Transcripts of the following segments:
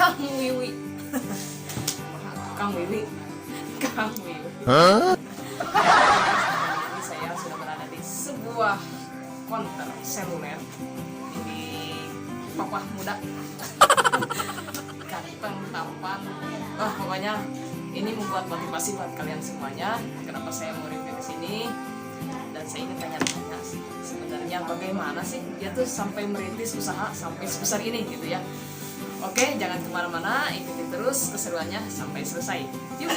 Kang Wiwi. Kang Wiwi. Kang Wiwi. Ini saya sudah berada di sebuah konter seluler di Papah Muda. Ganteng, tampan. Wah, pokoknya ini membuat motivasi buat kalian semuanya. Kenapa saya mau review ke sini? Dan saya ingin tanya-tanya sih, sebenarnya bagaimana sih dia tuh sampai merintis usaha sampai sebesar ini gitu ya. Oke, jangan kemana-mana, ikuti terus keseruannya sampai selesai. Yuk!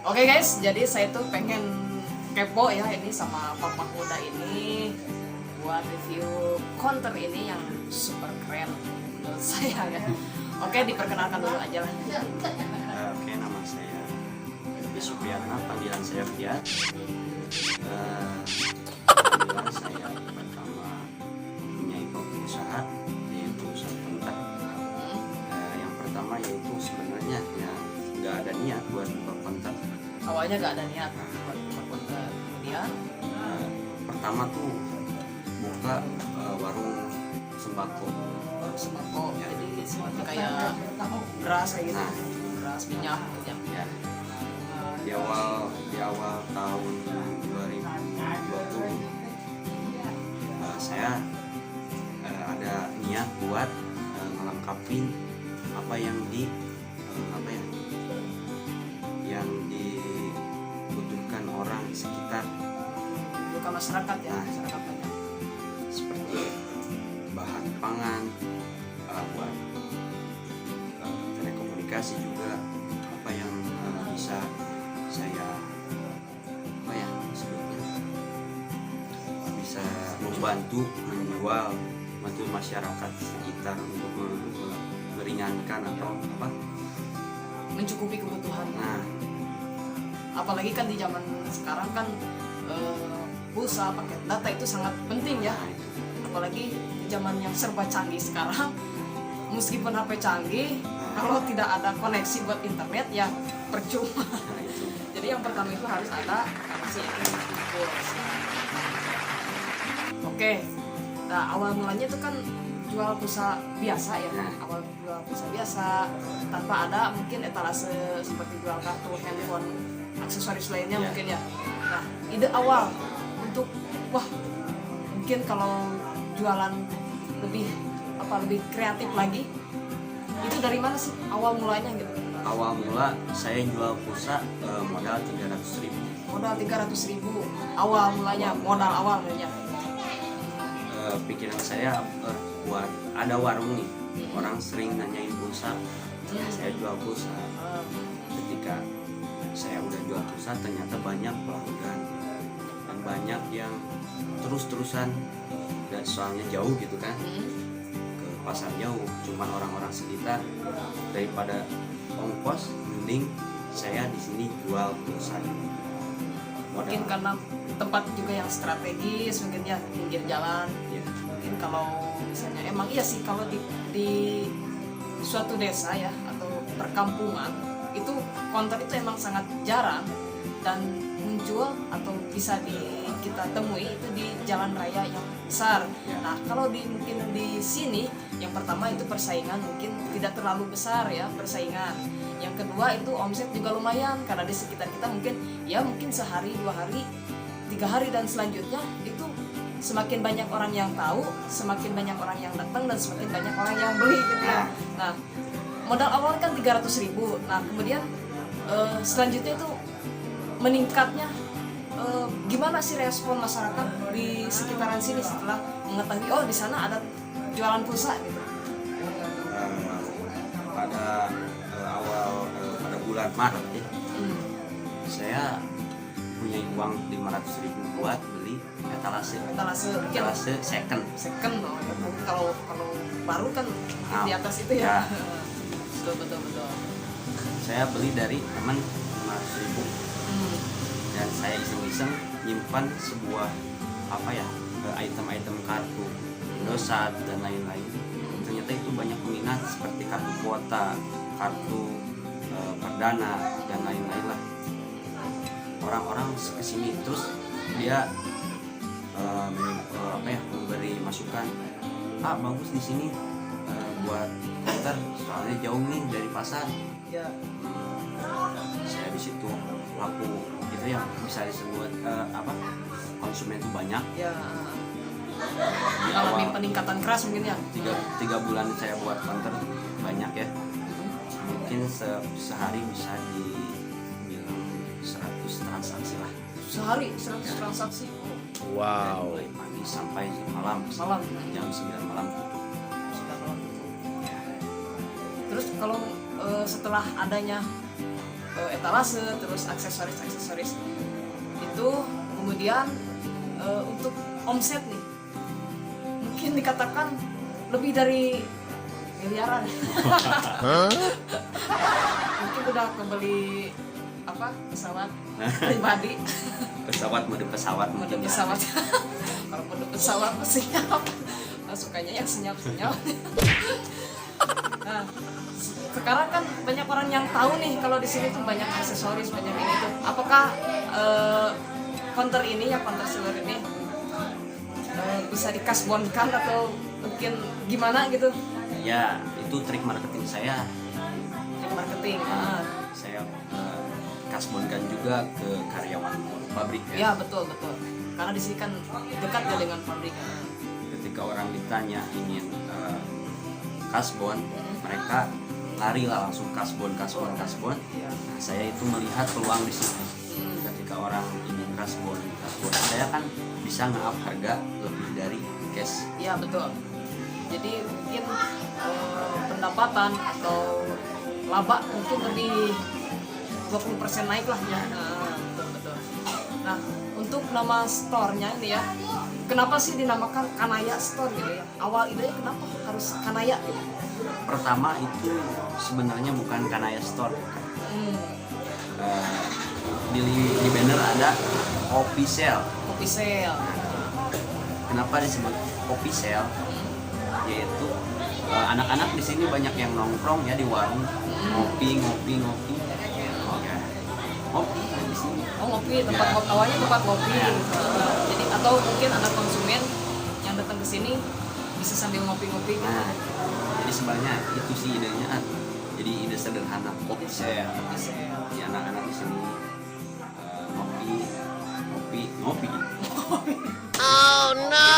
Oke guys, jadi saya tuh pengen kepo ya ini sama Papah Muda ini buat review konter ini yang super keren menurut saya ya. Oke, diperkenalkan dulu aja lah. Oke, nama saya Supriyatna, panggilan saya Fiat. Alhamdulillah saya pertama mempunyai usaha, yaitu usaha konter. Yang pertama yaitu sebenarnya ya nggak ada niat buat buka konter. Awalnya gak ada niat buat buka konter, kemudian Pertama tuh buka warung sembako. sembako, jadi seperti kayak beras kayak gitu, Nah. beras minyak gitu ya. Ya, di awal tahun 2020 saya ada niat buat melengkapi apa yang yang dibutuhkan orang di sekitar, Bukan masyarakat ya, Nah. masyarakat banyak. seperti bahan pangan, buat telekomunikasi juga, apa yang bisa saya sebutnya bisa membantu menjual, membantu masyarakat sekitar untuk meringankan atau apa. Mencukupi kebutuhan. Nah, Apalagi kan di zaman sekarang kan pulsa, paket data itu sangat penting ya. Apalagi di zaman yang serba canggih sekarang, meskipun HP canggih, kalau tidak ada koneksi buat internet ya percuma. itu Jadi yang pertama itu harus ada koneksi pulsa. Oke, nah awal mulanya itu kan jual pulsa biasa ya, awal jual pulsa biasa tanpa ada mungkin etalase seperti jual kartu, handphone, aksesoris lainnya Ya. mungkin ya. Nah, ide awal untuk wah mungkin kalau jualan lebih kreatif lagi itu dari mana sih awal mulanya gitu? awal mula saya jual pulsa modal 300.000. Modal 300.000 awal mulanya, modal awal mulanya. Pikiran saya buat ada warung nih, orang sering nanyain pulsa, saya jual pulsa. Ketika saya udah jual pulsa, ternyata banyak pelanggan dan banyak yang terus-terusan, dan soalnya jauh gitu kan, ke pasar jauh, cuman orang-orang sekitar, daripada ongkos mending saya di sini jual pulsa. Mungkin karena tempat juga yang strategis, mungkin ya pinggir jalan. Ya. Mungkin kalau misalnya emang iya sih kalau di suatu desa ya atau perkampungan itu konter itu emang sangat jarang dan muncul atau bisa kita temui itu di jalan raya yang besar. Ya. Nah kalau mungkin di sini yang pertama itu persaingan mungkin tidak terlalu besar ya persaingan. Yang kedua itu omset juga lumayan karena di sekitar kita mungkin sehari, 2 hari, 3 hari dan selanjutnya itu semakin banyak orang yang tahu, semakin banyak orang yang datang dan semakin banyak orang yang beli gitu ya. Nah, modal awal kan 300.000. Nah, kemudian selanjutnya itu meningkatnya gimana sih respon masyarakat di sekitaran sini setelah mengetahui oh di sana ada jualan pulsa gitu. Pada pada bulan Maret ya, saya punya uang 500.000 buat beli etalase second. Oh, kalau baru kan di atas itu ya. betul. Saya beli dari teman 500.000 dan saya iseng-iseng nyimpan sebuah item-item kartu Indosat dan lain-lain. Ternyata itu banyak peminat seperti kartu kuota, kartu perdana dan lain-lain lah. Orang-orang kesini terus dia memberi masukan, bagus di sini buat konter soalnya jauh nih dari pasar. Ya. Saya di situ laku itu yang bisa disebut konsumen itu banyak. Ya. Di Alami awal peningkatan keras mungkin ya. 3 bulan saya buat konter banyak ya, mungkin sehari bisa dibilang 100 transaksi lah. Sehari 100 transaksi. Dari mulai pagi sampai malam jam 9 malam tutup. Sudah malam tutup. Terus kalau setelah adanya etalase terus aksesoris itu kemudian untuk omset nih mungkin dikatakan lebih dari miliaran. Mungkin udah kebeli pesawat pribadi. mode pesawat Mode mungkin ya. pesawat. Kalau mode pesawat siap. Sukanya yang senyap-senyap. Nah, sekarang kan banyak orang yang tahu nih kalau di sini tuh banyak aksesoris, banyak ini tuh. Apakah counter ini ya, counter seller ini bisa dikasbonkan atau mungkin gimana gitu? Ya, itu trik marketing saya. Trik marketing. Saya kasbonkan juga ke karyawan pabrik Ya betul. Karena di sini kan dekat ya dengan pabrik. Ketika orang ditanya ingin kasbon, mereka lari lah langsung kasbon. Ya. Nah, saya itu melihat peluang di situ. Ketika orang ingin kasbon, saya kan bisa nge-up harga lebih dari cash. Ya betul. Jadi mungkin pendapatan atau laba mungkin lebih 20% naik lah ya. Nah, betul. Nah, untuk nama store-nya ini ya, kenapa sih dinamakan Kanaya Store gitu ya? Awal idenya kenapa harus Kanaya gitu? Pertama itu sebenarnya bukan Kanaya Store. Di banner ada official. Official. Kenapa disebut official? Yaitu anak-anak di sini banyak yang nongkrong ya di warung, ngopi. Ya, ngopi di sini. Oh ngopi, awalnya tempat ngopi. Jadi atau mungkin ada konsumen yang datang ke sini bisa sambil ngopi-ngopi gitu. Nah, jadi sebenarnya itu sih idenya. Jadi ide sederhana official. Di anak-anak di sini ngopi. Oh no.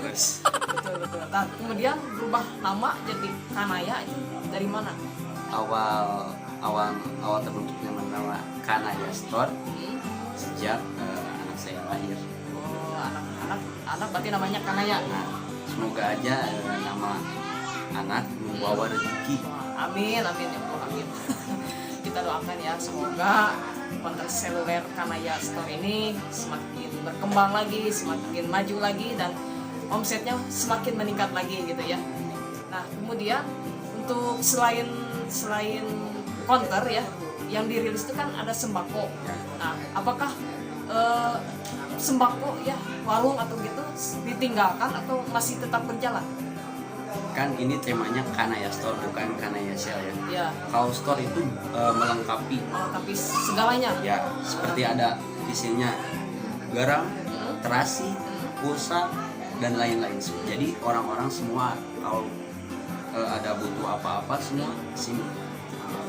Terus Betul. Nah, kemudian berubah nama jadi Kanaya itu dari mana? awal terbentuknya nama Kanaya Store sejak anak saya lahir. Oh, anak berarti namanya Kanaya. Nah, semoga aja nama anak membawa rezeki. Amin ya Allah, amin. Kita doakan ya semoga konter seluler Kanaya Store ini semakin berkembang lagi, semakin maju lagi dan omsetnya semakin meningkat lagi gitu ya. Nah, kemudian untuk selain konter ya, yang dirilis itu kan ada sembako. Nah, apakah sembako ya warung atau gitu ditinggalkan atau masih tetap berjalan? Kan ini temanya Kanaya Store bukan Kanaya Sale ya. Ya, Kalau store itu melengkapi tapi segalanya. ya, seperti ada isinya garam, terasi, pulsa dan lain-lain. Jadi orang-orang semua kalau ada butuh apa-apa semua sini.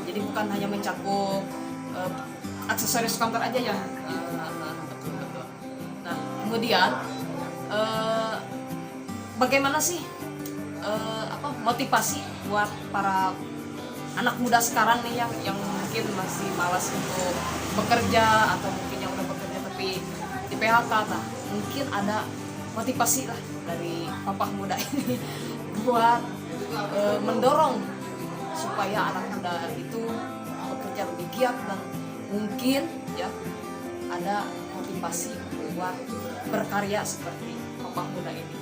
Jadi bukan hanya mencakup aksesoris counter aja ya. Betul. Nah, kemudian bagaimana sih motivasi buat para anak muda sekarang nih yang mungkin masih malas untuk bekerja atau mungkin yang udah bekerja tapi di PHK, nah mungkin ada motivasi lah dari papa muda ini buat mendorong supaya anak muda itu bekerja lebih giat dan mungkin ya ada motivasi buat berkarya seperti papa muda ini.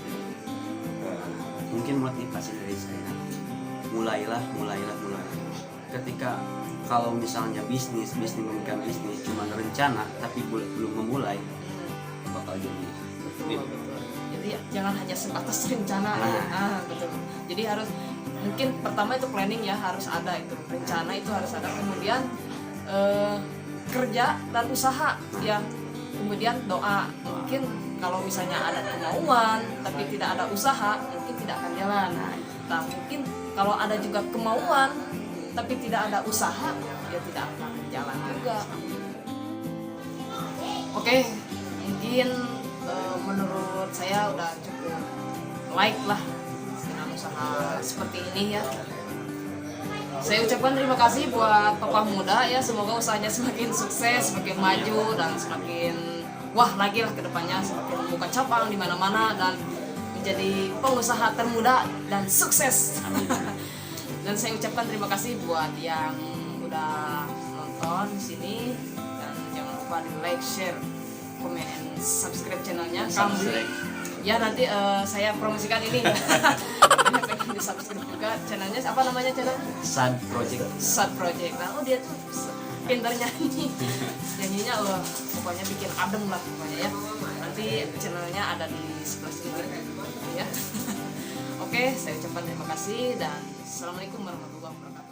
Mungkin motivasi dari saya mulailah. Ketika kalau misalnya bisnis memikirkan bisnis cuma rencana tapi belum memulai bakal jadi Betul. Jadi ya, jangan hanya sebatas rencana ya. Betul. Jadi harus mungkin pertama itu planning ya, harus ada itu rencana, itu harus ada. Kemudian kerja dan usaha ya, kemudian doa. Mungkin kalau misalnya ada kemauan tapi tidak ada usaha, mungkin tidak akan jalan. Nah mungkin kalau ada juga kemauan tapi tidak ada usaha, ya tidak akan jalan juga. Oke, mungkin menurut saya udah cukup like lah dengan usaha seperti ini ya. Saya ucapkan terima kasih buat Papa Muda ya, semoga usahanya semakin sukses, semakin maju, dan semakin wah lagi lah ke depannya, semakin buka cabang di mana-mana dan menjadi pengusaha termuda dan sukses. Dan saya ucapkan terima kasih buat yang udah nonton di sini, dan jangan lupa di like, share, komen, and subscribe channelnya Kamli. Ya nanti saya promosikan ini ya. Pengen di subscribe juga channelnya, apa namanya channel? Sad Project. Sad Project. Nah, dia tuh pintar nyanyi. Nyanyinya pokoknya bikin adem lah pokoknya ya. Nanti channelnya ada di sebelah sini ya. Oke, saya ucapkan terima kasih dan assalamualaikum warahmatullahi wabarakatuh.